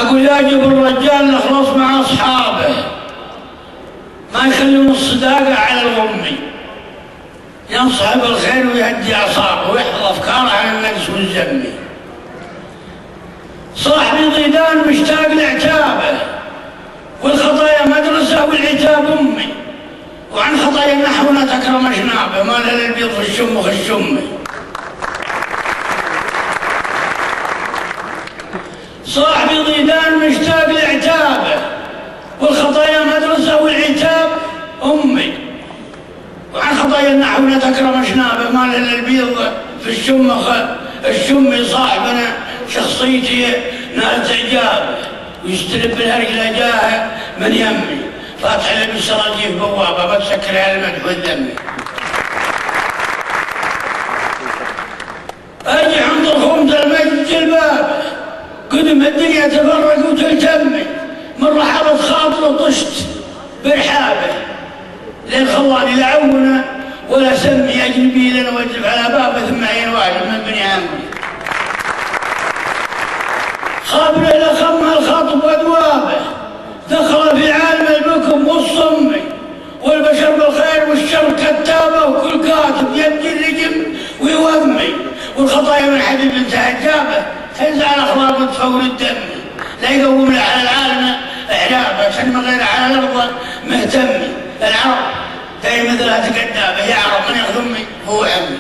أقول يجب الرجال يخلص مع أصحابه، ما يخلون الصداقة على الغمي، ينصح بالخير ويهدي أعصابه ويحفظ أفكاره عن النقص والذم. صاحبي ضيدان مشتاق لعتابه، والخطايا مدرسة والعتاب أمي، وعن خطايا نحونا تكرم أشنابه، ما لها البيض في الشم وخشمي. صاحبي ضيدان مشتاق لعتابه، والخطايا مدرسة والعتاب أمي، وعن خطايا نحونا تكرم أشنابه، ما لها البيض في الشم. صاحبنا شخصيتي نالت إعجابه، ويستلب بالهرجلة جاهه من يمي، فاتح لي بالسراجيف بوابه ما تسكر على المدح والذم. اجي عند الخومة المجد جلبابه، قدم الدنيا تفرق وتلتمي، من رحبت خاطر طشت برحابه، لين خلاني لا عونه ولا سمي اجنبي لنا وجب على بابه ثم عين واحد من بني عمي. خاب له خمها الخطب وادوابه، دخل في عالم البكم والصم، والبشر بالخير والشر كتابه، وكل كاتب يبدي الرجم ويومي، والخطايا من حبيب انتهى جابه، تنزع الاخلاق وتفور الدم، لا يقوم له على العالم اعرابه، عشان من غير على الارض مهتمي. العرب دائما مثلها تكذابه، يعرف من يخدمي هو عمي.